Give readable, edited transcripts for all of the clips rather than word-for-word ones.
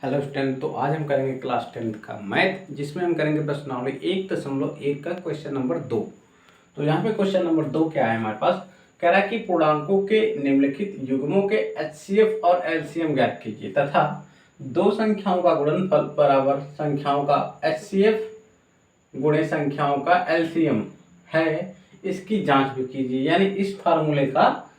Hello student. तो आज हम करेंगे क्लास 10th का मैथ, जिसमें हम करेंगे प्रश्नावली 1.1 का क्वेश्चन नंबर 2। तो यहाँ पे क्वेश्चन नंबर 2 क्या है हमारे पास, कह रहा है कि पूर्णांकों के निम्नलिखित युग्मों के एचसीएफ और एलसीएम ज्ञात कीजिए तथा दो संख्याओं का गुणनफल बराबर संख्याओं का एचसीएफ गुणे संख्याओं का एलसीएम है, इसकी जांच भी कीजिए। यानी इस फार्मूले का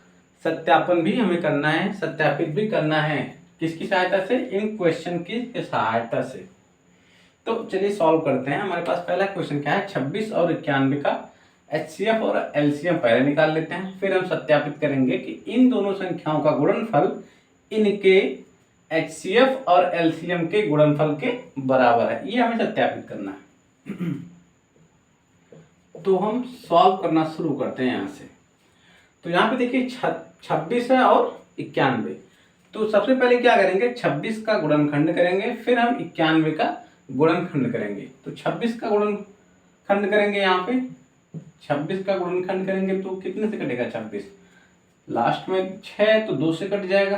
सत्यापन भी हमें करना है, सत्यापित भी करना है। किसकी सहायता से? इन क्वेश्चन की सहायता से। तो चलिए सॉल्व करते हैं। हमारे पास पहला क्वेश्चन क्या है, 26 और 91 का एचसीएफ और एलसीएम पहले निकाल लेते हैं, फिर हम सत्यापित करेंगे कि इन दोनों संख्याओं का गुणनफल इनके एचसीएफ और एलसीएम के गुणनफल के बराबर है। ये हमें सत्यापित करना है। तो हम सॉल्व करना शुरू करते हैं यहाँ से। तो यहाँ पे देखिए 26 है और 91। तो सबसे पहले क्या करेंगे, 26 का गुणनखंड करेंगे, फिर हम 91 का गुणनखंड करेंगे। तो 26 का गुणनखंड करेंगे, यहाँ पे 26 का गुणनखंड करेंगे तो कितने से कटेगा 26? लास्ट में 6 तो 2 से कट जाएगा,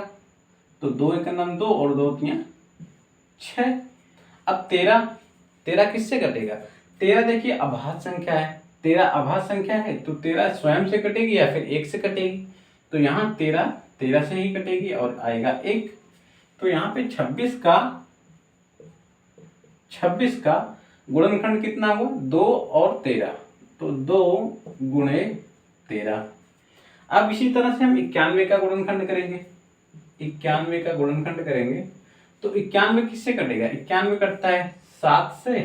तो 2 एक नाम 2 और 2 तियां 6। अब 13 किससे कटेगा? 13 देखिए अभाज्य संख्या है, 13 अभाज्य संख्या है तो 13 स्वयं से कटेगी या फिर 1 से कटेगी। तो यहाँ 13 से ही कटेगी और आएगा 1। तो यहाँ पे 26 का गुणनखंड कितना हुआ? 2 और 13, तो 2 गुणे 13। अब इसी तरह से हम 91 का गुणनखंड करेंगे। 91 का गुणनखंड करेंगे तो 91 किससे कटेगा? 91 कटता है 7 से,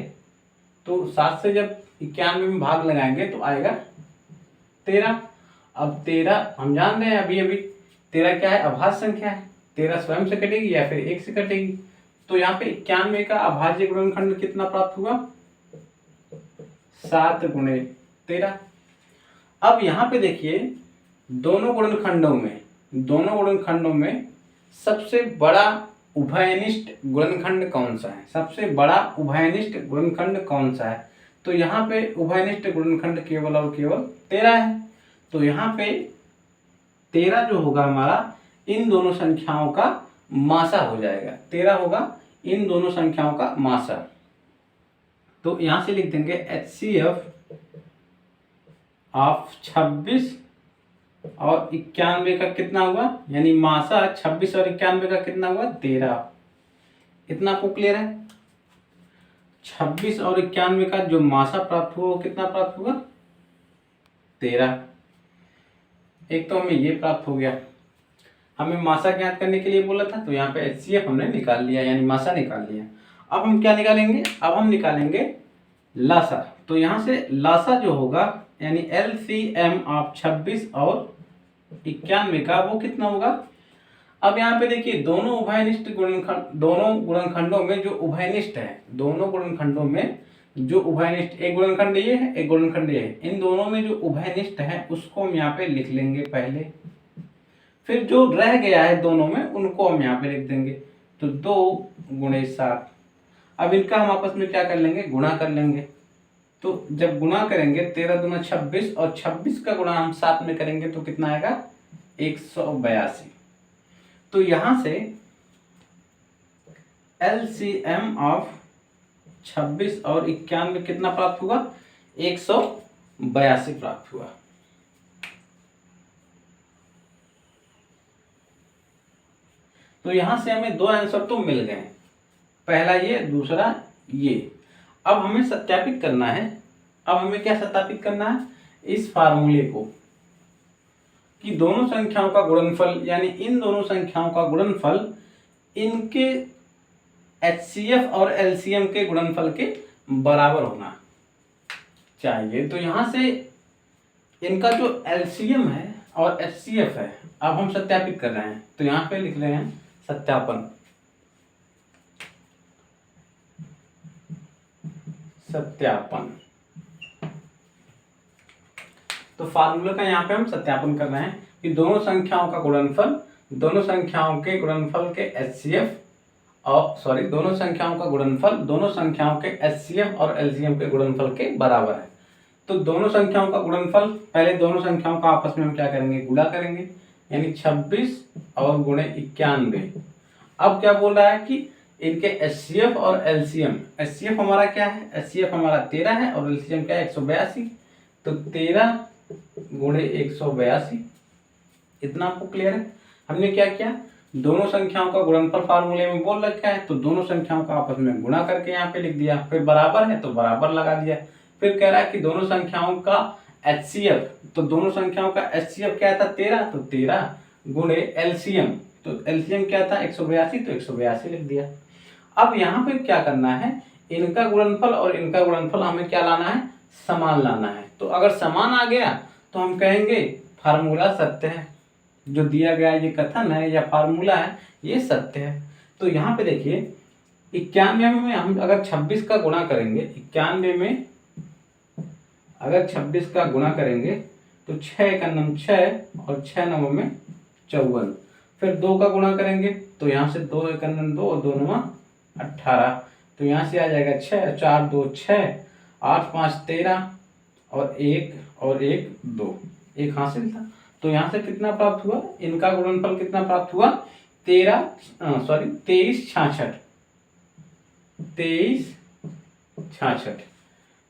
तो 7 से जब 91 में भाग लगाएंगे तो आएगा 13। अब 13 हम जान रहे हैं अभी 13 क्या है? अभाज्य संख्या है, 13 स्वयं से कटेगी या फिर 1 से कटेगी। तो यहाँ पे 91 का अभाज्य गुणनखंड कितना प्राप्त हुआ? 7 गुणे 13। अब यहाँ पे देखिए दोनों गुणनखंडों में सबसे बड़ा उभयनिष्ठ गुणनखंड कौन सा है? सबसे बड़ा उभयनिष्ठ गुणनखंड कौन सा है? तो यहाँ पे उभयनिष्ठ गुणनखंड केवल और केवल 13 है। तो यहाँ पे 13 जो होगा हमारा इन दोनों संख्याओं का मासा हो जाएगा। 13 होगा इन दोनों संख्याओं का मासा। तो यहां से लिख देंगे एचसीएफ ऑफ 26 और 91 का कितना हुआ, यानी मासा 26 और 91 का कितना हुआ? 13। इतना आपको क्लियर है? 26 और 91 का जो मासा प्राप्त हुआ वो कितना प्राप्त हुआ? 13। एक तो हमें ये प्राप्त हो गया। हमें मासा ज्ञात करने के लिए बोला था, तो यहाँ पे एचसीएफ हमने निकाल लिया, यानी मासा निकाल लिया। अब हम क्या निकालेंगे? अब हम निकालेंगे लासा। तो यहाँ से लासा जो होगा यानी एलसीएम ऑफ 26 और 91 का वो कितना होगा? अब यहाँ पे देखिए दोनों गुणनखंडों में जो उभयनिष्ठ है, दोनों गुणनखंडों में जो उभयनिष्ठ, एक गुणनखंड ये है, एक गुणनखंड ये है, इन दोनों में जो उभयनिष्ठ है उसको हम यहाँ पे लिख लेंगे पहले, फिर जो रह गया है दोनों में उनको हम यहाँ पे लिख देंगे। तो 2 गुणे 7। अब इनका हम आपस में क्या कर लेंगे? गुणा कर लेंगे। तो जब गुणा करेंगे 13 दूना 26 और 26 का गुणा हम 7 में करेंगे तो कितना आएगा? 182। तो यहां से एलसीएम ऑफ 26 और 91 कितना प्राप्त हुआ? 182 प्राप्त हुआ। तो यहां से हमें दो आंसर तो मिल गए, पहला ये, दूसरा ये। अब हमें सत्यापित करना है। अब हमें क्या सत्यापित करना है? इस फार्मूले को कि दोनों संख्याओं का गुणनफल, यानी इन दोनों संख्याओं का गुणनफल इनके एचसीएफ और एलसीएम के गुणनफल के बराबर होना चाहिए। तो यहां से इनका जो एलसीएम है और एचसीएफ है, अब हम सत्यापित कर रहे हैं। तो यहां पे लिख रहे हैं सत्यापन। तो फार्मूला का यहाँ पे हम सत्यापन कर रहे हैं कि दोनों संख्याओं का गुणनफल, दोनों संख्याओं के गुणनफल के एचसीएफ और दोनों संख्याओं का गुणनफल दोनों संख्याओं के एचसीएफ और एलसीएम के गुणनफल के बराबर है। तो दोनों संख्याओं का गुणनफल, पहले दोनों संख्याओं का आपस में हम क्या करेंगे? गुणा करेंगे, यानी 26 और गुणे 91। अब क्या बोल रहा है कि इनके HCF और LCM। HCF हमारा क्या है, HCF हमारा 13 है और LCM क्या है 182। तो 13 गुणे 182, इतना आपको क्लियर है। हमने क्या किया, दोनों संख्याओं का गुणनफल फार्मूले में बोल रखा है, तो दोनों संख्याओं का आपस में गुणा करके यहाँ पे लिख दिया, फिर बराबर है तो बराबर लगा दिया। फिर कह रहा है कि दोनों संख्याओं का HCF, तो दोनों संख्याओं का HCF क्या था 13, तो 13 गुणे LCM, तो LCM क्या था 182, तो 182 लिख दिया। अब यहाँ पे क्या करना है, इनका गुणनफल और इनका गुणनफल हमें क्या लाना है, समान लाना है। तो अगर समान आ गया तो हम कहेंगे फार्मूला सत्य है, जो दिया गया ये कथन है या फार्मूला है ये सत्य है। तो यहाँ पे देखिए 91 में हम अगर 26 का गुणा करेंगे, 91 में अगर 26 का गुणा करेंगे तो 6 का नम 6 और 6 नम में 54। फिर 2 का गुणा करेंगे तो यहाँ से 2 एक 2 और 2 नवा 18, तो यहाँ से आ जाएगा 6, 4 2 6, 8 5 13 और 1 2, एक हासिल था। तो यहाँ से कितना प्राप्त हुआ, इनका गुणनफल कितना प्राप्त हुआ 23 66, 23 66।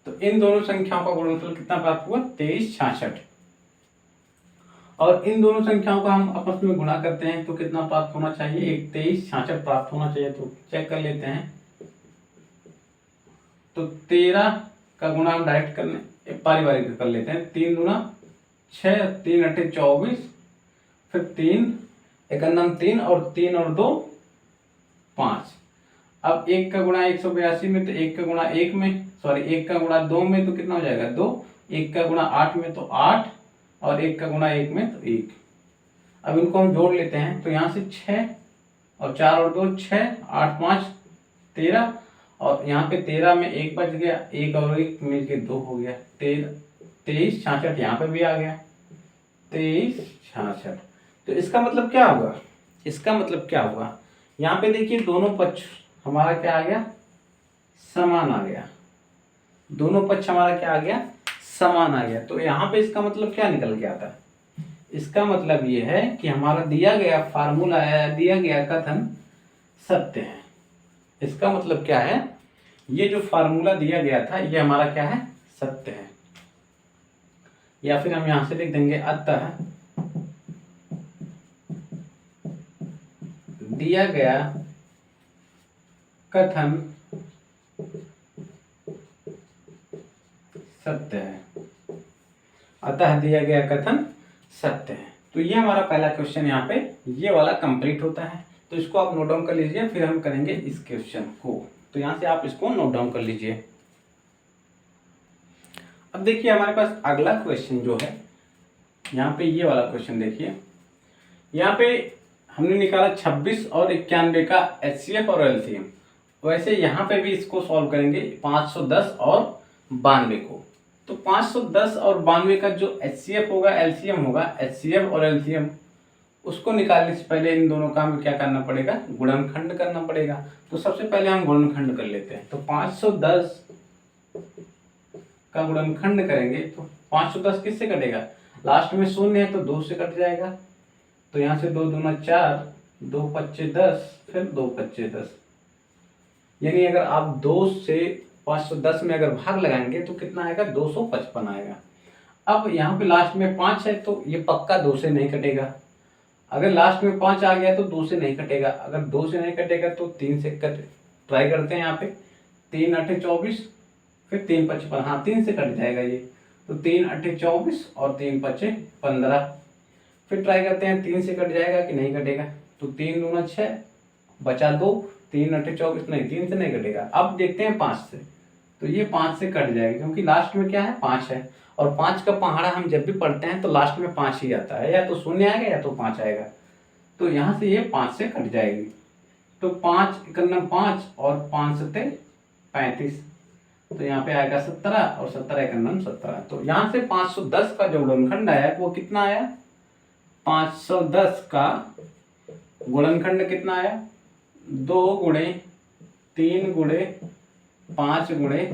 तो इन दोनों संख्याओं का गुणनफल कितना प्राप्त हुआ 23 66, और इन दोनों संख्याओं का हम आपस में गुणा करते हैं तो कितना प्राप्त होना चाहिए, 23 66 प्राप्त होना चाहिए। तो चेक कर लेते हैं, तो 13 का गुणा हम डायरेक्ट करने पारिवारिक कर लेते हैं, 3 गुना 6, 3 8 24, फिर 3 एक 3 और 3 और 2 5। अब 1 का गुणा 182 में, तो 1 का गुणा 1 में, 1 का गुणा 2 में तो कितना हो जाएगा 2, 1 का गुणा 8 में तो 8, और 1 का गुणा 1 में तो 1। अब इनको हम जोड़ लेते हैं, तो यहाँ से 6 और 4 और 2 6, 8 5 13, और यहाँ पे 13 में 1 बच गया, 1 और 1 मिलके 2 हो गया, 23 66 यहाँ पे भी आ गया 23 66। तो इसका मतलब क्या होगा, इसका मतलब क्या होगा, यहाँ पे देखिए दोनों पक्ष हमारा क्या आ गया, समान आ गया, दोनों पक्ष हमारा क्या आ गया, समान आ गया। तो यहाँ पे इसका मतलब क्या निकल के आता है, इसका मतलब ये है कि हमारा दिया गया फार्मूला है, दिया गया कथन सत्य है। इसका मतलब क्या है, ये जो फार्मूला दिया गया था ये हमारा क्या है, सत्य है। या फिर हम यहां से लिख देंगे अतः दिया गया कथन सत्य है, अतः दिया गया कथन सत्य है। तो ये हमारा पहला क्वेश्चन यहाँ पे ये वाला कंप्लीट होता है। तो इसको आप नोट डाउन कर लीजिए, फिर हम करेंगे इस क्वेश्चन को। तो यहाँ से आप इसको नोट डाउन कर लीजिए। अब देखिए हमारे पास अगला क्वेश्चन जो है, यहाँ पे ये वाला क्वेश्चन देखिए, यहाँ पे हमने निकाला 26 और 91 का HCF और LCM। वैसे यहाँ पे भी इसको सॉल्व करेंगे 510 और 92 को। तो 510 और 92 का जो HCF होगा LCM होगा, HCF और LCM उसको निकालने से पहले इन दोनों का हमें क्या करना पड़ेगा, गुणनखंड करना पड़ेगा। तो सबसे पहले हम गुणनखंड कर लेते हैं। तो 510 का गुणनखंड करेंगे तो 510 किससे कटेगा, लास्ट में शून्य है तो 2 से कट जाएगा। तो यहाँ से 2 दूना 4, 2 पच्चे 10, फिर 2 पच्चे 10, यानी अगर आप 2 से 510 में अगर भाग लगाएंगे तो कितना आएगा, 255 आएगा। अब यहाँ पे लास्ट में 5 है तो ये पक्का 2 से नहीं कटेगा। अगर लास्ट में 5 आ गया तो 2 से नहीं कटेगा। अगर 2 से नहीं कटेगा तो 3 से कट ट्राई करते हैं। यहाँ पे 3 8 24, फिर 3 55, हाँ 3 से कट जाएगा ये। तो 3 8 24 और 3 5 15, फिर ट्राई करते हैं 3 से कट जाएगा कि नहीं कटेगा। तो 3 दूना 6, बचा 2, 3 8 24, नहीं 3 से नहीं कटेगा। अब देखते हैं 5 से, तो ये 5 से कट जाएगा क्योंकि लास्ट में क्या है 5 है, और 5 का पहाड़ा हम जब भी पढ़ते हैं तो लास्ट में 5 ही आता है, या तो शून्य आएगा या तो 5 आएगा। तो यहाँ से ये 5 से कट जाएगी। तो 5 1 5 और 5 7 35, तो यहाँ पे आएगा 17 और 17 1 17। तो यहाँ से 510 का जो गुणनखंड आया वो कितना आया, 510 का गुणनखंड कितना आया, 2 गुणे 3 गुणे 5 गुणे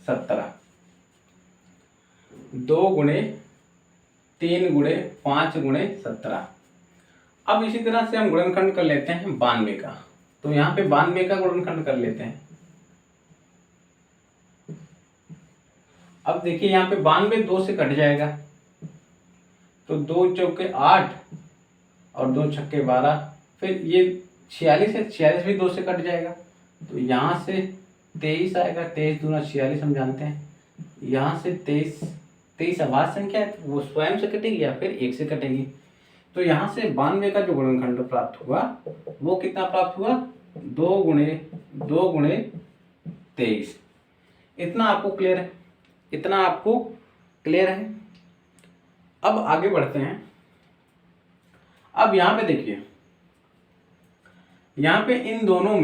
17, 2 गुणे 3 गुणे 5 गुणे 17। अब इसी तरह से हम गुणनखंड कर लेते हैं 92 का। तो यहाँ पे 92 का गुणनखंड कर लेते हैं। अब देखिए यहाँ पे 92 2 से कट जाएगा, तो 2 चौके 8 और 2 छक्के 12, फिर ये 46 है, 46 भी 2 से कट जाएगा, तो यहाँ से 23 आएगा, 23 दूना 46 हम जानते हैं। यहाँ से 23 अभाज्य संख्या है, वो स्वयं से कटेगी या फिर 1 से कटेगी। तो यहाँ से 92 का जो गुणनखंड प्राप्त हुआ वो कितना प्राप्त हुआ, 2 गुणे 23। इतना आपको क्लियर है, इतना आपको क्लियर है। अब आगे बढ़ते हैं। अब यहाँ पे देखिए, यहाँ पे इन दोनों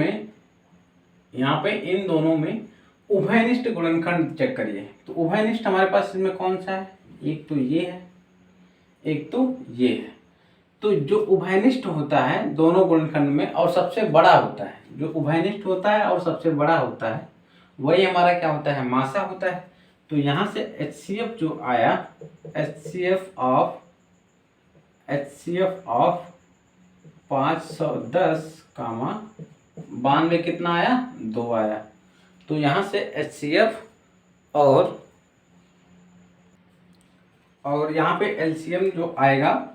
में उभयनिष्ठ गुणनखंड चेक करिए। तो उभयनिष्ठ हमारे पास इसमें कौन सा है, एक तो ये है, एक तो ये है। तो जो उभयनिष्ठ होता है दोनों गुणनखंड में और सबसे बड़ा होता है, जो उभयनिष्ठ होता है और सबसे बड़ा होता है, वही हमारा क्या होता है, मासा होता है। तो यहाँ से HCF जो आया, HCF ऑफ 510 कामा 92 कितना आया, 2 आया। तो यहाँ से HCF और यहाँ पे LCM जो आएगा,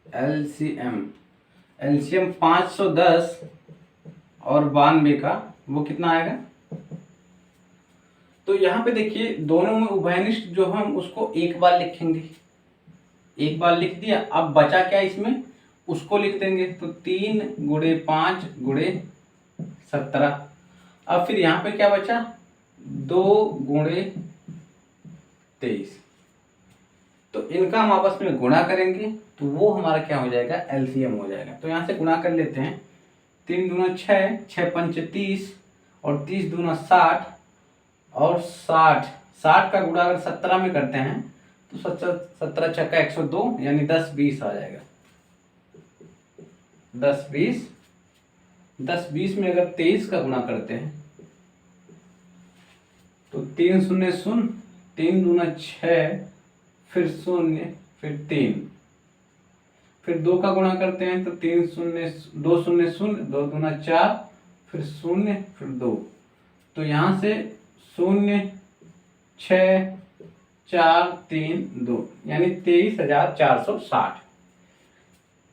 LCM 510 और 92 का वो कितना आएगा। तो यहाँ पे देखिए दोनों में उभयनिष्ठ जो हम उसको एक बार लिखेंगे, एक बार लिख दिया। अब बचा क्या इसमें, उसको लिख देंगे। तो 3 गुणे 5 गुणे 17। अब फिर यहाँ पे क्या बचा, 2 गुणे 23। तो इनका हम आपस में गुणा करेंगे तो वो हमारा क्या हो जाएगा, LCM हो जाएगा। तो यहाँ से गुणा कर लेते हैं। 3 दूना 6, 6 पंच 30 और 30 दूना 60 और 60 का गुणा अगर 17 में करते हैं तो 17 छक्का 102 यानी 10 20 आ जाएगा। 10 20 में अगर 23 का गुणा करते हैं तो 3 शून्य शून्य, 3 दूना 6, फिर 0 फिर 3, फिर 2 का गुणा करते हैं तो 3 शून्य 2 शून्य शून्य, 2 दूना 4, फिर 0 फिर 2। तो यहाँ से 0 6 4 3 2 यानी 23,460।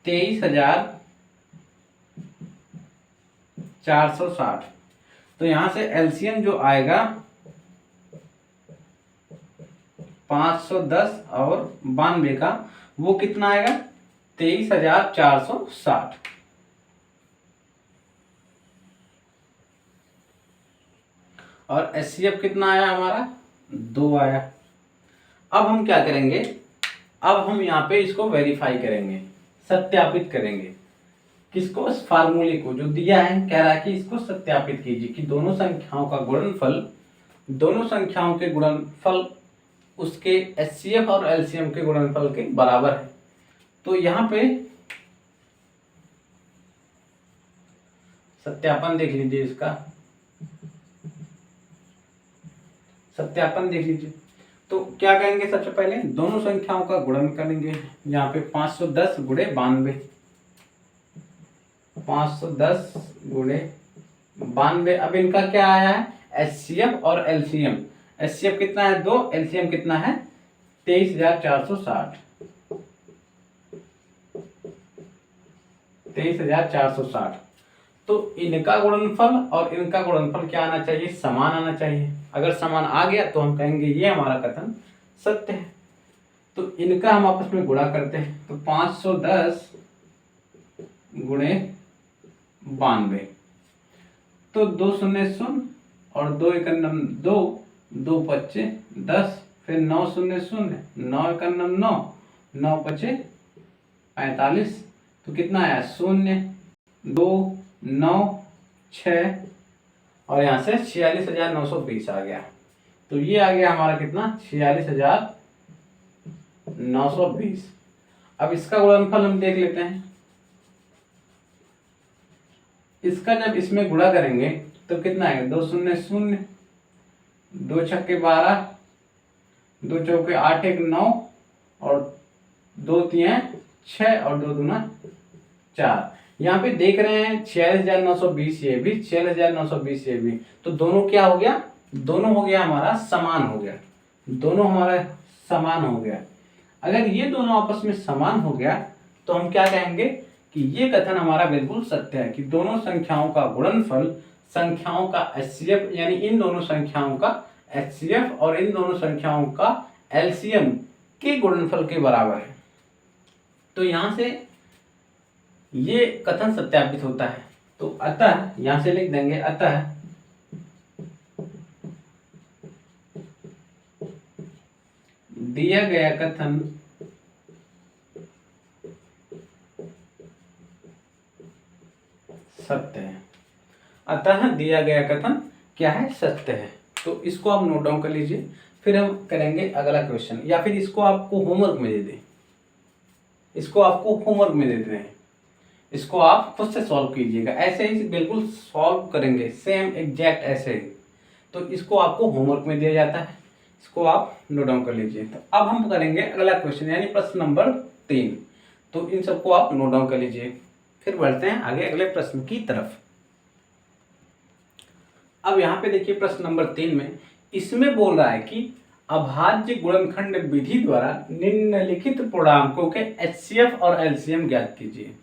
23,460। तो यहाँ से LCM जो आएगा 510 और 92 का वो कितना आएगा, 23,460। और HCF कितना आया हमारा, 2 आया। अब हम क्या करेंगे, अब हम यहाँ पे इसको वेरीफाई करेंगे, सत्यापित करेंगे। किसको, इस फार्मूले को जो दिया है, कह रहा है कि इसको सत्यापित कीजिए कि दोनों संख्याओं के गुणनफल उसके HCF और LCM के गुणनफल के बराबर है। तो यहाँ पे सत्यापन देख लीजिए, इसका सत्यापन देख लीजिए। तो क्या करेंगे, सबसे पहले दोनों संख्याओं का गुणन करेंगे। यहाँ पे 510 गुणे 92, 510 गुणे 92। अब इनका क्या आया है, HCF और LCM। HCF कितना है, 2, LCM कितना है, 23,460। 23,460। तो इनका गुणनफल और इनका गुणनफल क्या आना चाहिए, समान आना चाहिए। अगर समान आ गया तो हम कहेंगे ये हमारा कथन सत्य है। तो इनका हम आपस में गुणा करते हैं। तो 510 गुणे 92, तो 2 शून्य शून्य और 2 एकम 2, 2 पच्चे 10, फिर 9 शून्य शून्य, 9 एकम 9, 9 पच्चे 45। तो कितना आया, 0 2 9 6 और यहाँ से 46,920 आ गया। तो ये आ गया हमारा कितना, 46,920। अब इसका गुणनफल हम देख लेते हैं। इसका जब इसमें गुणा करेंगे तो कितना आएगा, 2 शून्य शून्य, 2 छक्के 12, 2 चौके 8 1 9 और 2 तियां 6 और 2 दूना 4। यहाँ पे देख रहे हैं 46,920 ये भी, 46,920 ये भी, तो दोनों क्या हो गया, दोनों हो गया हमारा समान हो गया, दोनों हमारा समान हो गया। अगर ये दोनों आपस में समान हो गया तो हम क्या कहेंगे कि ये कथन हमारा बिल्कुल सत्य है कि दोनों संख्याओं का गुणनफल संख्याओं का एचसीएफ, यानी इन दोनों संख्याओं का एचसीएफ और इन दोनों संख्याओं का एलसीएम के गुणनफल के बराबर है। तो यहां से ये कथन सत्यापित होता है। तो अतः यहां से लिख देंगे, अतः दिया गया कथन सत्य है। अतः दिया गया कथन क्या है, सत्य है। तो इसको आप नोट डाउन कर लीजिए। फिर हम करेंगे अगला क्वेश्चन, या फिर इसको आपको होमवर्क में दे दें, इसको आपको होमवर्क में दे दें, इसको आप खुद से सॉल्व कीजिएगा। ऐसे ही बिल्कुल सॉल्व करेंगे, सेम एग्जैक्ट ऐसे ही। तो इसको आपको होमवर्क में दिया जाता है, इसको आप नोट डाउन कर लीजिए। तो अब हम करेंगे अगला क्वेश्चन, यानी प्रश्न नंबर 3। तो इन सबको आप नोट डाउन कर लीजिए। फिर बढ़ते हैं आगे अगले प्रश्न की तरफ। अब यहाँ पे देखिए प्रश्न नंबर 3 में इसमें बोल रहा है कि अभाज्य गुणनखंड विधि द्वारा निम्नलिखित पूर्णांकों के एचसीएफ और एलसीएम ज्ञात कीजिए।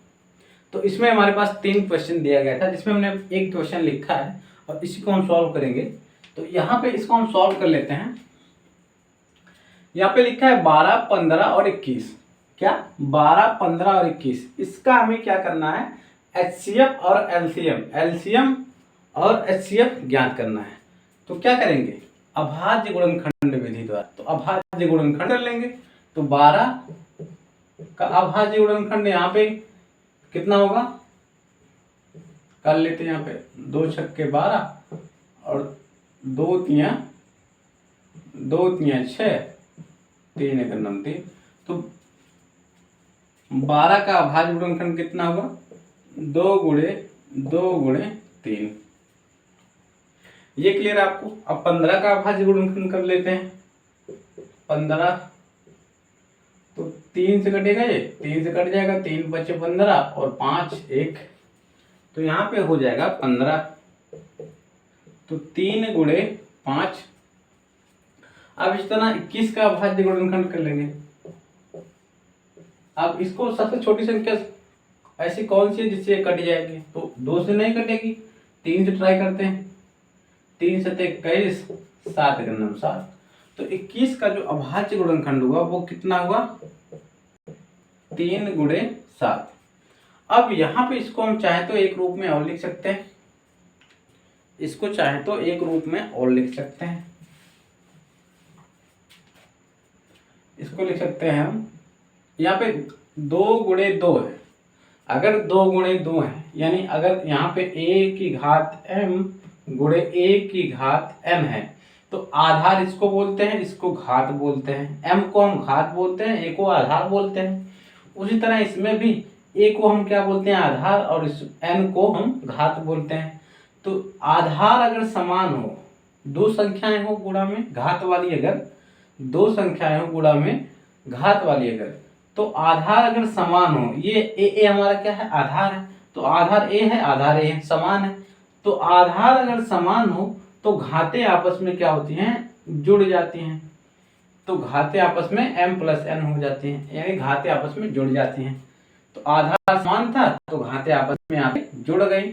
तो इसमें हमारे पास 3 क्वेश्चन दिया गया था, जिसमें हमने एक क्वेश्चन लिखा है और इसी को हम सॉल्व करेंगे। तो यहाँ पे इसको हम सॉल्व कर लेते हैं। यहाँ पे लिखा है 12, 15 और 21। क्या 12, 15 और 21, इसका हमें क्या करना है, एचसीएफ और एलसीएम, एलसीएम और एचसीएफ ज्ञात करना है। तो क्या करेंगे, अभाज्य गुणनखंड विधि द्वारा। तो अभाज्य गुणनखंड कर लेंगे। तो 12 का अभाज्य गुणनखंड यहाँ पे कितना होगा, कर लेते हैं यहाँ पे 2 छक्के 12 और 2 तियां 6, 3 एक 9 3। तो 12 का अभाज्य गुणनखंड कितना होगा, 2 गुणे 3। ये क्लियर है आपको। अब 15 का अभाज्य गुणनखंड कर लेते हैं। 15 तो 3 से कटेगा, ये 3 से कट जाएगा, 3 बचे 15 और 5 1, तो यहाँ पे हो जाएगा 15। तो 3 गुणे 5। अब इस तरह 21 का अभाज्य गुणनखंड कर लेंगे। अब इसको सबसे छोटी संख्या ऐसी कौन सी है जिससे कट जाएगी, तो 2 से नहीं कटेगी, 3 से ट्राई करते हैं। 3 से 21, 7 एक 9 7। तो 21 का जो अभाज्य गुणनखंड हुआ वो कितना हुआ, 3 गुणे 7। अब यहाँ पे इसको हम चाहे तो एक रूप में और लिख सकते हैं, इसको चाहे तो एक रूप में और लिख सकते हैं। इसको लिख सकते हैं हम, यहाँ पे 2 गुणे 2 है। अगर 2 गुणे 2 है, यानी अगर यहाँ पे a की घात m गुणे a की घात m है, तो आधार इसको बोलते हैं, इसको घात बोलते हैं। m को हम घात बोलते हैं, a को आधार बोलते हैं। उसी तरह इसमें भी a को हम क्या बोलते हैं, आधार, और इस n को हम घात बोलते हैं। तो आधार अगर समान हो, 2 संख्याएं हो गुणा में घात वाली, अगर 2 संख्याएं हो गुणा में घात वाली अगर, तो आधार अगर समान हो, ये a हमारा क्या है, आधार है, तो आधार a है, आधार a है, समान है। तो आधार अगर समान हो तो घातें आपस में क्या होती हैं, जुड़ जाती हैं। तो घातें आपस में m + n हो जाती हैं, यानी घातें आपस में जुड़ जाती हैं। तो आधार समान था तो घातें आपस में यहाँ पे जुड़ गई।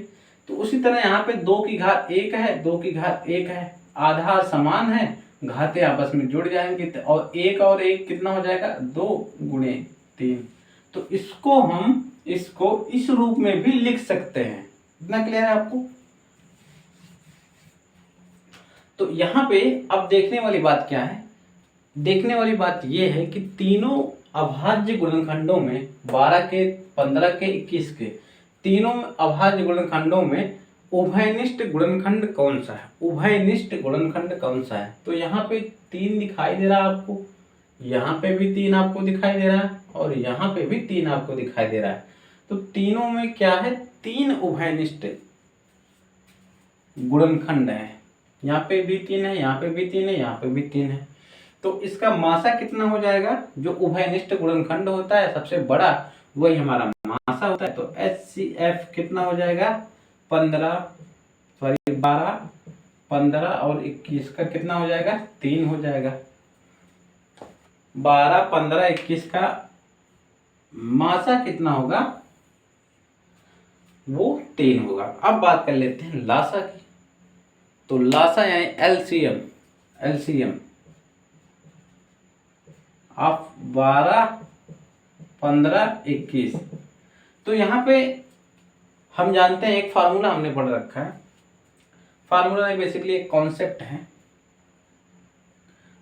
तो उसी तरह यहाँ पे 2 की घात 1 है, 2 की घात 1 है, आधार समान है, घातें आपस में जुड़ जाएंगे, और 1 और 1 कितना हो जाएगा, 2 गुणे 3। तो इसको हम इस रूप में भी लिख सकते हैं। इतना क्लियर है आपको। तो यहाँ पे अब देखने वाली बात क्या है, देखने वाली बात यह है कि तीनों अभाज्य गुणनखंडों में 12 के, 15 के, 21 के, तीनों अभाज्य गुणनखंडों में उभयनिष्ठ गुणनखंड कौन सा है, उभयनिष्ठ गुणनखंड कौन सा है। तो यहाँ पे 3 दिखाई दे रहा है आपको, यहाँ पे भी 3 आपको दिखाई दे रहा है, और यहाँ पे भी 3 आपको दिखाई दे रहा है। तो तीनों में क्या है, 3 उभयनिष्ठ गुणनखंड है। यहाँ पे भी 3 है, यहाँ पे भी 3 है, यहाँ पे भी 3 है। तो इसका मासा कितना हो जाएगा, जो उभयनिष्ठ गुणनखंड होता है सबसे बड़ा, वही हमारा मास मासा होता है, तो HCF कितना हो जाएगा 12 15 और 21 का कितना हो जाएगा 3 हो जाएगा। 12 15 21 का मासा कितना होगा वो 3 होगा। अब बात कर लेते हैं लासा की। तो लासा यानी एलसीएम ऑफ 12 15 21। तो यहाँ पे हम जानते हैं एक फार्मूला हमने पढ़ रखा है। फार्मूला बेसिकली एक कॉन्सेप्ट है।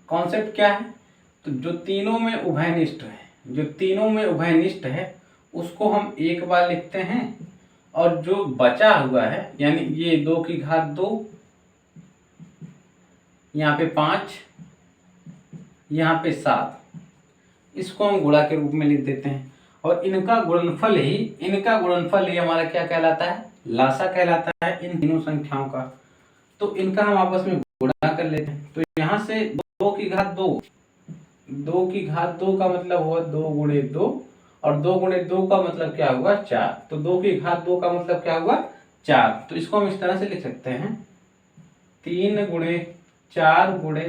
कॉन्सेप्ट क्या है, तो जो तीनों में उभयनिष्ठ है उसको हम एक बार लिखते हैं, और जो बचा हुआ है यानी ये 2 की घात 2, यहाँ पे 5, यहाँ पे 7, इसको हम गुणा के रूप में लिख देते हैं। और इनका गुणनफल ही हमारा क्या कहलाता है, लासा कहलाता है इन तीनों संख्याओं का। तो इनका हम आपस में गुणा कर लेते हैं। तो यहाँ से 2 की घात 2 का मतलब हुआ 2 गुणे 2, और 2 गुणे 2 का मतलब क्या हुआ 4। तो 2 की घात 2 का मतलब क्या हुआ 4। तो इसको हम इस तरह से लिख सकते हैं 3 गुणे 4 गुणे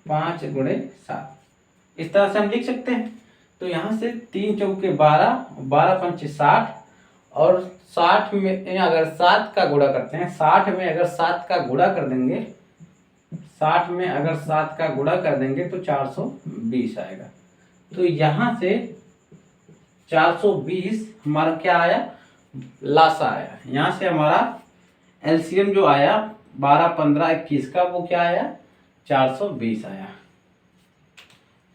5 गुणे 7, इस तरह से हम लिख सकते हैं। तो यहाँ से 3 चौके 12, 12 पंचे 60, और 60 में अगर 7 का गुणा करते हैं, 60 में अगर 7 का गुणा कर देंगे, 60 में अगर 7 का गुणा कर देंगे तो 420 आएगा। तो यहाँ से 420 हमारा क्या आया, लासा आया। यहाँ से हमारा एलसीएम जो आया 12 15 21 का वो क्या आया 420 आया।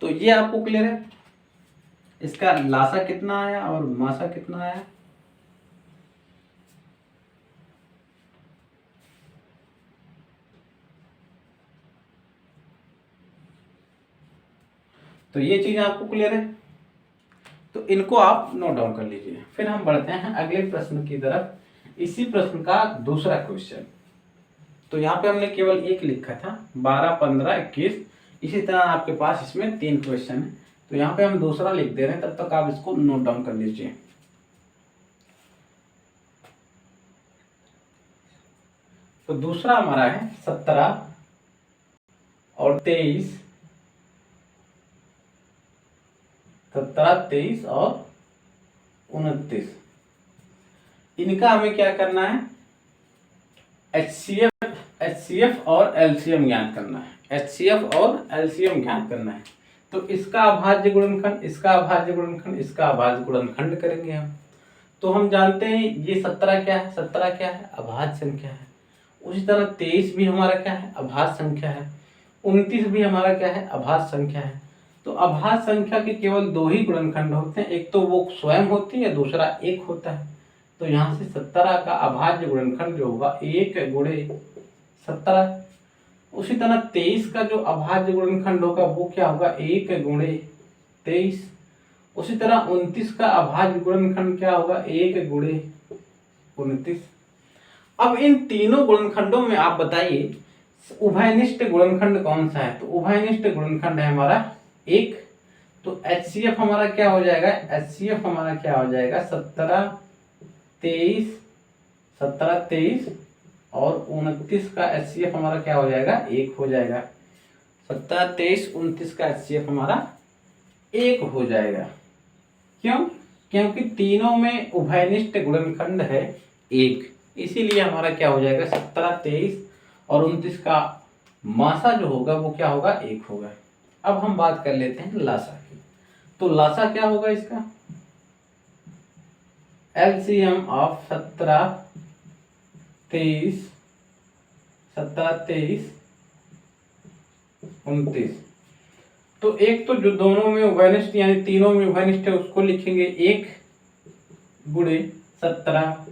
तो ये आपको क्लियर है, इसका लासा कितना आया और मासा कितना आया। तो ये चीज आपको क्लियर है, तो इनको आप नोट डाउन कर लीजिए। फिर हम बढ़ते हैं अगले प्रश्न की तरफ। इसी प्रश्न का दूसरा क्वेश्चन। तो यहाँ पे हमने केवल एक लिखा था 12 15 21, इसी तरह आपके पास इसमें 3 क्वेश्चन है। तो यहाँ पे हम दूसरा लिख दे रहे हैं, तब तक आप इसको नोट डाउन कर लीजिए। तो दूसरा हमारा है 17 और 23, 17 23 और 29। इनका हमें क्या करना है, HCF और LCM ज्ञात करना है। HCF और LCM ज्ञात करना है। तो इसका अभाज्य गुणनखंड, इसका अभाज्य गुणनखंड, इसका अभाज्य गुणनखंड करेंगे हम। तो हम जानते हैं ये 17 क्या है, 17 क्या है अभाज्य संख्या है। उसी तरह 23 भी हमारा क्या है अभाज्य संख्या है। 29 भी हमारा क्या है अभाज्य संख्या है। तो अभाज्य संख्या के केवल 2 ही गुणनखंड होते हैं, एक तो वो स्वयं होती है, दूसरा 1 होता है। तो यहाँ से 17 का अभाज्य गुणनखंड जो होगा 1 गुणे 17। उसी तरह 23 का जो अभाज्य गुणनखंड होगा वो क्या होगा 1 गुणे 23। उसी तरह 29 का अभाज्य गुणनखंड क्या होगा 1 गुणे 29। अब इन तीनों गुणनखंडों में आप बताइए उभयनिष्ठ गुणनखंड कौन सा है। तो उभयनिष्ठ गुणनखंड है हमारा 1। तो HCF हमारा क्या हो जाएगा, HCF हमारा क्या हो जाएगा 17 23 और 29 का HCF हमारा क्या हो जाएगा 1 हो जाएगा। 17 23 29 का HCF हमारा 1 हो जाएगा। क्यों, क्योंकि तीनों में उभयनिष्ठ गुणनखंड है 1, इसीलिए हमारा क्या हो जाएगा 17 23 और 29 का मासा जो होगा वो क्या होगा 1 होगा। अब हम बात कर लेते हैं लासा की। तो लासा क्या होगा इसका, LCM ऑफ 17 23 29। तो एक तो जो दोनों में उभयनिष्ठ यानी तीनों में उभयनिष्ठ है उसको लिखेंगे 1 गुणे 17।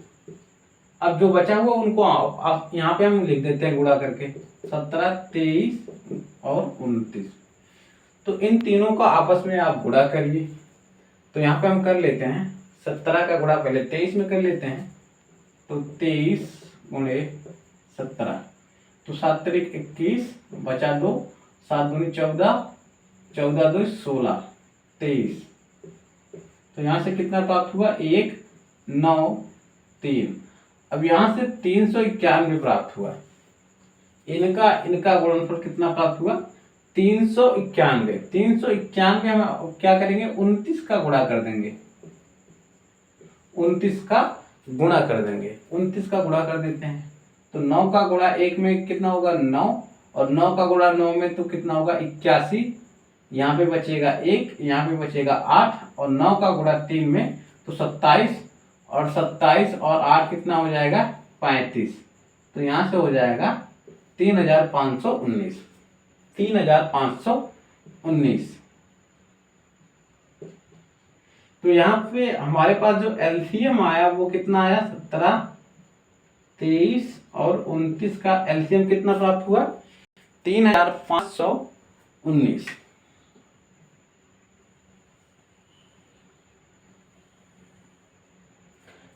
अब जो बचा हुआ उनको आप यहाँ पे हम लिख देते हैं गुणा करके 17 23 और 29। तो इन तीनों का आपस में आप गुणा करिए। तो यहाँ पे हम कर लेते हैं 17 का गुणा पहले 23 में कर लेते हैं। तो 23 गुणे 17, तो 7 तारीख 21 बचा 2, 7 दूनी 14, 14 2 16 23। तो यहाँ से कितना प्राप्त हुआ 1 9 3। अब यहाँ से 391 प्राप्त हुआ, इनका गुणनफल कितना प्राप्त हुआ 391। 391 हम क्या करेंगे 29 का गुणा कर देंगे, 29 का गुणा कर देंगे, 29 का गुणा कर देते हैं। तो 9 का गुणा 1 में कितना होगा 9, और 9 का गुणा 9 में तो कितना होगा 81। यहाँ पे बचेगा 1, यहाँ पे बचेगा 8, और 9 का गुणा 3 में तो 27, और 27 और 8 कितना हो जाएगा 35। तो यहाँ से हो जाएगा 3519, 3519। तो यहाँ पे हमारे पास जो एलसीएम आया वो कितना आया 17, 23 और 29 का एलसीएम कितना प्राप्त हुआ 3519।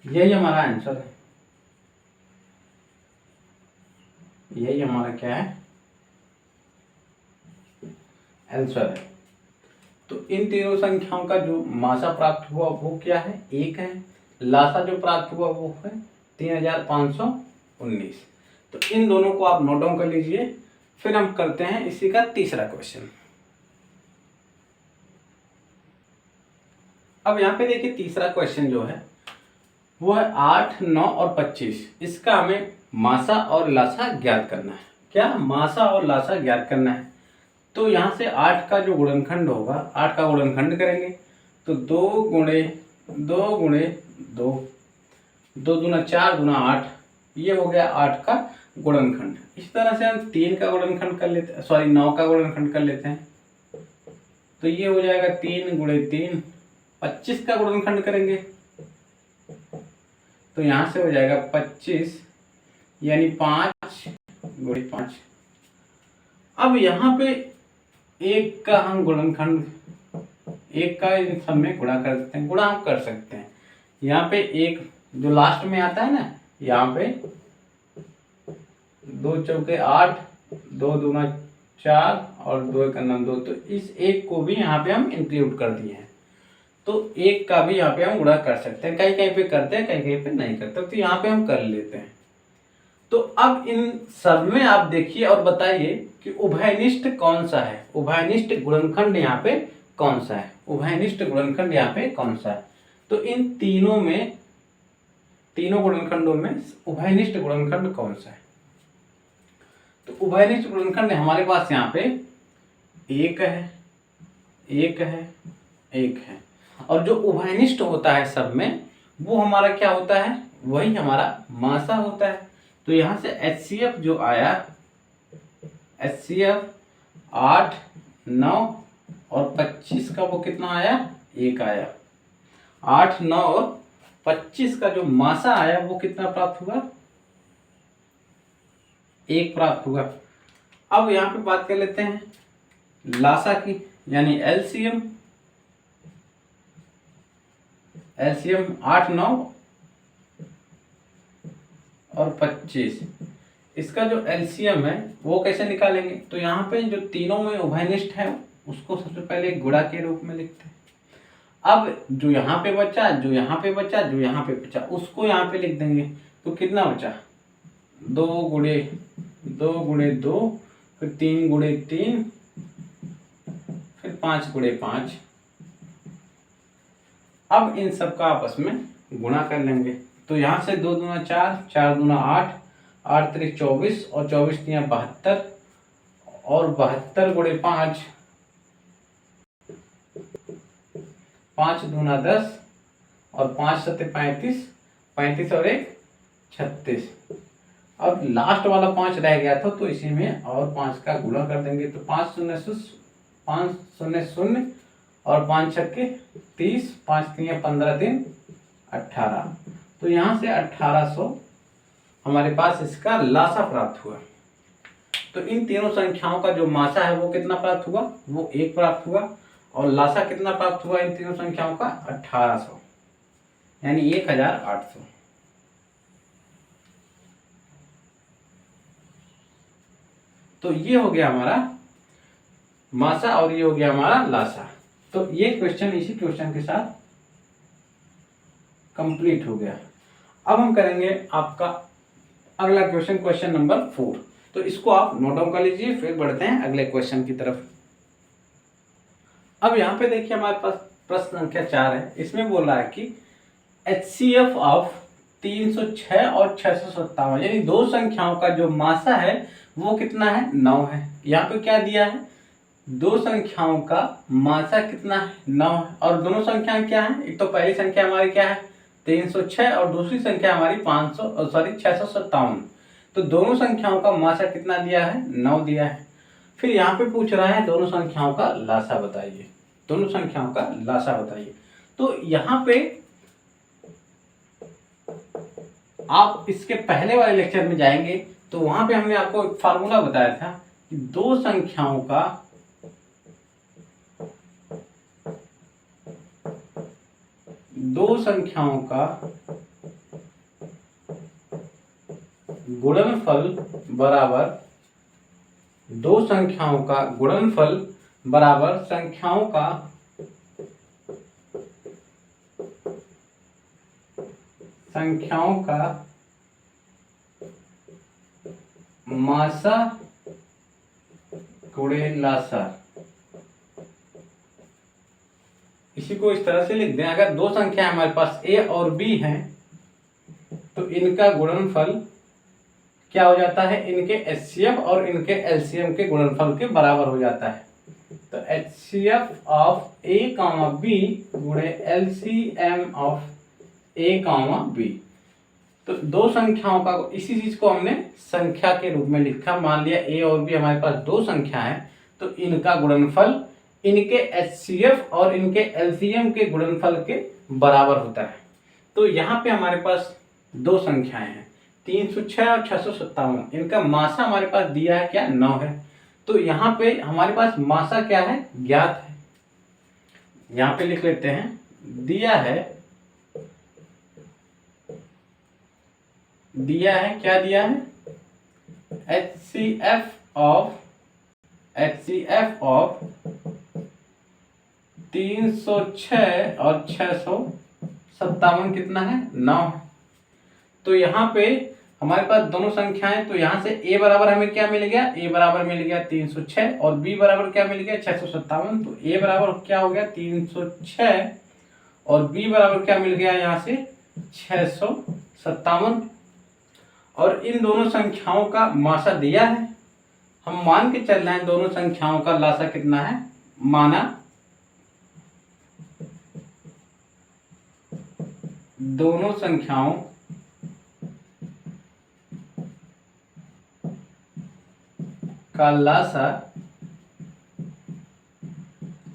यही हमारा आंसर है, यही हमारा क्या है आंसर है। तो इन तीनों संख्याओं का जो मासा प्राप्त हुआ वो क्या है 1 है, लासा जो प्राप्त हुआ वो है 3519। तो इन दोनों को आप नोट डाउन कर लीजिए। फिर हम करते हैं इसी का तीसरा क्वेश्चन। अब यहाँ पे देखिए तीसरा क्वेश्चन जो है वो है 8, 9 और 25। इसका हमें मासा और लासा ज्ञात करना है। क्या मासा और लासा ज्ञात करना है। तो यहाँ से 8 का जो गुणनखंड होगा, 8 का गुणनखंड करेंगे तो 2 गुणे 2 गुणे 2, 2 दूना 4 दूना 8, ये हो गया 8 का गुणनखंड। इस तरह से हम 3 का गुणनखंड कर लेते हैं, सॉरी 9 का गुणनखंड कर लेते हैं। तो ये हो जाएगा 3 गुणे 3, 25 का गुणनखंड करेंगे तो यहाँ से हो जाएगा 25, यानी 5 गुणे 5। अब यहाँ पे 1 का हम गुणनखंड, 1 का इन सब में गुणा कर सकते हैं, गुणा हम कर सकते हैं। यहाँ पे 1 जो लास्ट में आता है ना, यहाँ पे 2 चौके 8, 2 दूना 4 और 2 एक 2, तो इस 1 को भी यहाँ पे हम इंक्लूड कर दिए हैं। तो 1 का भी यहाँ पे हम गुणा कर सकते हैं, कहीं कहीं पे करते हैं कहीं कहीं पे नहीं करते, तो यहाँ पे हम कर लेते हैं। तो अब इन सब में आप देखिए और बताइए कि उभयनिष्ठ कौन सा है, उभयनिष्ठ गुणनखंड यहाँ पे कौन सा है, उभयनिष्ठ गुणनखंड यहाँ पे कौन सा है। तो इन तीनों में, तीनों गुणनखंडों में उभयनिष्ठ गुणनखंड कौन सा है। तो उभयनिष्ठ गुणनखंड हमारे पास यहाँ पे 1 है, 1 है, 1 है, और जो उभयनिष्ठ होता है सब में वो हमारा क्या होता है, वही हमारा मासा होता है। तो यहाँ से HCF जो आया, HCF 8, 9 और 25 का वो कितना आया 1 आया। 8, 9 और 25 का जो मासा आया वो कितना प्राप्त हुआ 1 प्राप्त हुआ। अब यहाँ पे बात कर लेते हैं लासा की, यानी LCM। LCM 8, 9 और 25, इसका जो LCM है वो कैसे निकालेंगे। तो यहाँ पे जो तीनों में उभयनिष्ठ है उसको सबसे पहले गुणा के रूप में लिखते हैं। अब जो यहाँ पे बचा, जो यहाँ पे बचा, जो यहाँ पे बचा, उसको यहाँ पे लिख देंगे। तो कितना बचा 2 गुणे 2 गुणे 2, फिर 3 गुणे 3, फिर 5 गुणे 5। अब इन सब का आपस में गुणा कर लेंगे। तो यहाँ से 2 दूना 4, 4 दूना 8, 8 3 24 और 24 3 72, और 72 गुणे 5, 5 दूना 10 और 5 7 35, 35 और 1 36। अब लास्ट वाला 5 रह गया था तो इसी में और 5 का गुणा कर देंगे। तो 5 0 0 और 5 छक्के 30, 5 3 15 3 18। तो यहाँ से 1800 हमारे पास इसका लासा प्राप्त हुआ। तो इन तीनों संख्याओं का जो मासा है वो कितना प्राप्त हुआ, वो 1 प्राप्त हुआ, और लासा कितना प्राप्त हुआ इन तीनों संख्याओं का 1800, यानी 1800। तो ये हो गया हमारा मासा और ये हो गया हमारा लासा। तो ये क्वेश्चन इसी क्वेश्चन के साथ कंप्लीट हो गया। अब हम करेंगे आपका अगला क्वेश्चन, क्वेश्चन नंबर 4। तो इसको आप नोट डाउन कर लीजिए, फिर बढ़ते हैं अगले क्वेश्चन की तरफ। अब यहाँ पे देखिए हमारे पास प्रश्न संख्या 4 है। इसमें बोल रहा है कि HCF ऑफ 306 और 657 यानी दो संख्याओं का जो मासा है वो कितना है, 9 है। यहाँ पे क्या दिया है, दो संख्याओं का मासा कितना है, 9 है। और दोनों संख्याएं क्या है, एक तो पहली संख्या हमारी क्या है 306 और दूसरी संख्या हमारी 657। तो दोनों संख्याओं का मासा कितना दिया है, 9 दिया है। फिर यहाँ पे पूछ रहा है दोनों संख्याओं का लासा बताइए, दोनों संख्याओं का लासा बताइए। तो यहाँ पे आप इसके पहले वाले लेक्चर में जाएंगे तो वहां पे हमने आपको एक फार्मूला बताया था कि दो संख्याओं का गुणनफल बराबर, दो संख्याओं का गुणनफल बराबर संख्याओं का मासा गुणे लासा। इसी को इस तरह से लिख दें, अगर दो संख्या हमारे पास a और b हैं तो इनका गुणनफल क्या हो जाता है, इनके HCF और इनके LCM के गुणनफल के बराबर हो जाता है। तो HCF ऑफ a, b गुणे LCM ऑफ a, b। तो दो संख्याओं का, इसी चीज को हमने संख्या के रूप में लिखा। मान लिया a और b हमारे पास दो संख्या है तो इनका गुणनफल इनके HCF और इनके LCM के गुणनफल के बराबर होता है। तो यहाँ पे हमारे पास दो संख्याएं हैं 306 और 657। इनका मासा हमारे पास दिया है क्या, 9 है। तो यहाँ पे हमारे पास मासा क्या है, ज्ञात है। यहाँ पे लिख लेते हैं, दिया है क्या दिया है, HCF ऑफ 306 और 657 कितना है, 9 है। तो यहाँ पे हमारे पास दोनों संख्याएं, तो यहाँ से a बराबर हमें क्या मिल गया, a बराबर मिल गया 306 और b बराबर क्या मिल गया 657। तो a बराबर क्या हो गया 306 और b बराबर क्या मिल गया यहाँ से 657। और इन दोनों संख्याओं का मासा दिया है, हम मान के चल रहे हैं दोनों संख्याओं का लासा कितना है, माना दोनों संख्याओं का लासा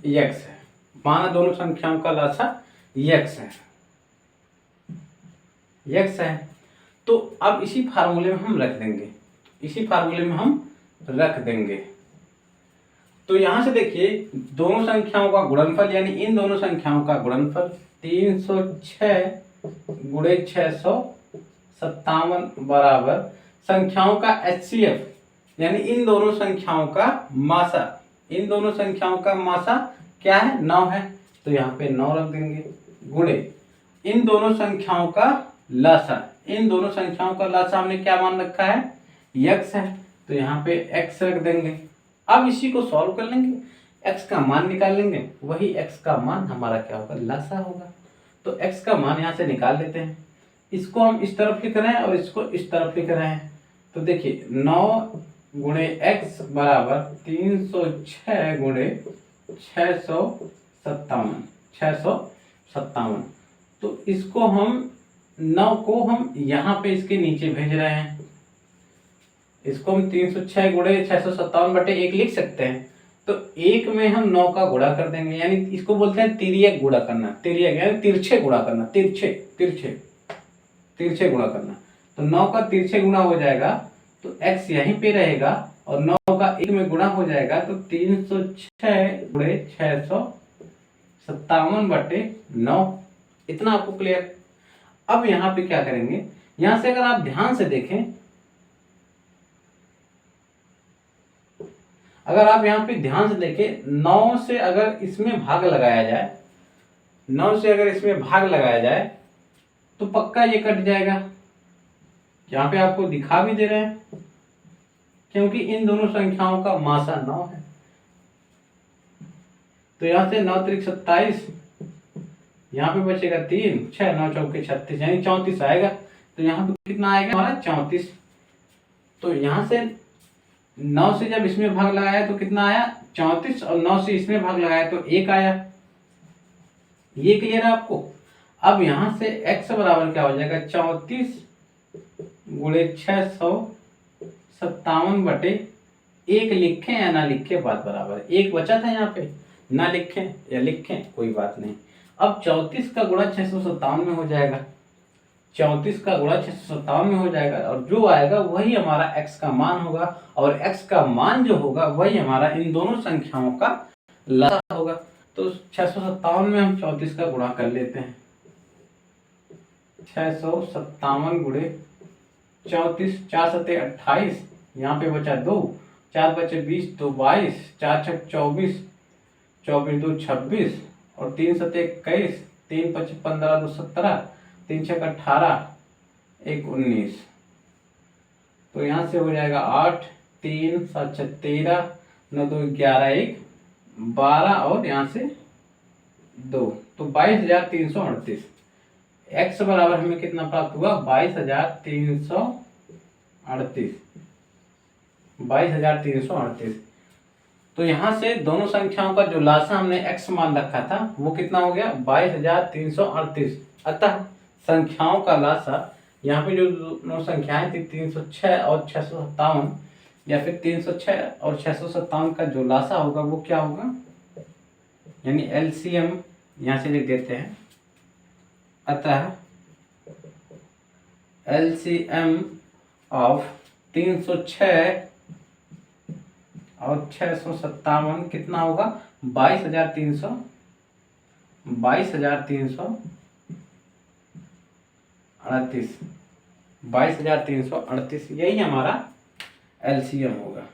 x है। माना दोनों संख्याओं का लासा x है। तो अब इसी फार्मूले में हम रख देंगे। तो यहां से देखिए दोनों संख्याओं का गुणनफल, यानी इन दोनों संख्याओं का गुणनफल 306 गुणे 657 बराबर संख्याओं का HCF, यानी इन दोनों संख्याओं का मासा क्या है, 9 है। तो यहाँ पे 9 रख देंगे, गुणे इन दोनों संख्याओं का लासा, हमने क्या मान रखा है, x है। तो यहाँ पे x रख देंगे। अब इसी को सॉल्व कर लेंगे, x का मान निकाल लेंगे, वही x का मान हमारा क्या होगा, लासा होगा। तो x का मान यहाँ से निकाल लेते हैं। इसको हम इस तरफ लिख रहे हैं और इसको इस तरफ लिख रहे हैं। तो देखिए 9 गुणे x बराबर 306 गुणे 657। तो इसको हम 9 को हम यहाँ पे इसके नीचे भेज रहे हैं। इसको हम 306 गुणे 657/1 लिख सकते हैं। तो 1 में हम 9 का गुणा कर देंगे, यानी इसको बोलते हैं तिर्यक गुणा करना। तिर्यक यानी तिरछे गुणा करना, तिरछे गुणा करना। तो 9 का तिरछे गुणा हो जाएगा तो x यहीं पे रहेगा और 9 का 1 में गुणा हो जाएगा। तो 306 गुणे 657/9। इतना आपको क्लियर। अब यहाँ पे क्या करेंगे, यहाँ से अगर आप ध्यान से देखें, अगर आप यहाँ पे ध्यान से देखें, 9 से अगर इसमें भाग लगाया जाए, तो पक्का ये कट जाएगा। यहाँ पे आपको दिखा भी दे रहे हैं क्योंकि इन दोनों संख्याओं का मासा 9 है। तो यहाँ से 9 त्रिक 27, यहाँ पे बचेगा 3, 6, 9 चौके 36, यानी 34 आएगा। तो यहाँ पे कितना आएगा हमारा 34। तो यहाँ से 9 से जब इसमें भाग लगाया तो कितना आया 34, और 9 से इसमें भाग लगाया तो 1 आया। ये क्लियर है आपको। अब यहाँ से x बराबर क्या हो जाएगा 34 गुणे 657 बटे 1 लिखें या ना लिखें बात बराबर है। 1 बचा था यहाँ पे, ना लिखें या लिखें कोई बात नहीं। अब 34 का गुणा 657 में हो जाएगा, 34 का गुणा 657 में हो जाएगा, और जो आएगा वही हमारा x का मान होगा, और x का मान जो होगा वही हमारा इन दोनों संख्याओं का लसा होगा। तो 657 में हम 34 का गुणा कर लेते हैं। 657 गुणे 34, 4 सते 28, यहाँ पे बचा 2, 4 बचे 20, 2 22, 4 छक 24, 24 2 26, और 3 सते 21, 3 पचे 15 2 17, 3 छक 18, 1 19। तो यहाँ से हो जाएगा 8, 3 7 6 13, 9 2 11, 1 12, और यहाँ से 2, तो 22,338। x बराबर हमें कितना प्राप्त हुआ 22,338, 22,338। तो यहाँ से दोनों संख्याओं का जो लासा हमने x मान रखा था वो कितना हो गया 22,338। अतः संख्याओं का लासा, यहाँ पे जो दोनों संख्याएं थी 306 और 657, या फिर 306 और 657 का जो लासा होगा वो क्या होगा, यानी एलसीएम यहाँ से लिख देते हैं। अतः एलसीएम ऑफ 306 और 657 कितना होगा 22,338, यही हमारा एलसीएम होगा।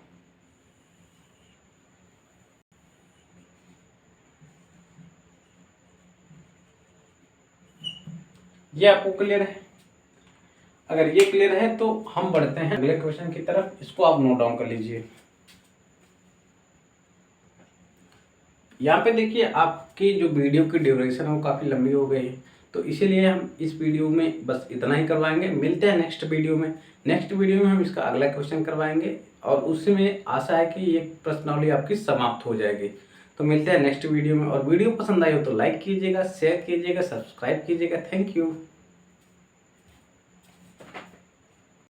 ये आपको क्लियर है। अगर ये क्लियर है तो हम बढ़ते हैं अगले क्वेश्चन की तरफ। इसको आप नोट डाउन कर लीजिए। यहाँ पे देखिए आपकी जो वीडियो की ड्यूरेशन है वो काफ़ी लंबी हो गई है, तो इसीलिए हम इस वीडियो में बस इतना ही करवाएंगे। मिलते हैं नेक्स्ट वीडियो में। नेक्स्ट वीडियो में हम इसका अगला क्वेश्चन करवाएंगे, और उसमें आशा है कि ये प्रश्नावली आपकी समाप्त हो जाएगी। तो मिलते हैं नेक्स्ट वीडियो में, और वीडियो पसंद आई हो तो लाइक कीजिएगा, शेयर कीजिएगा, सब्सक्राइब कीजिएगा। Thank you.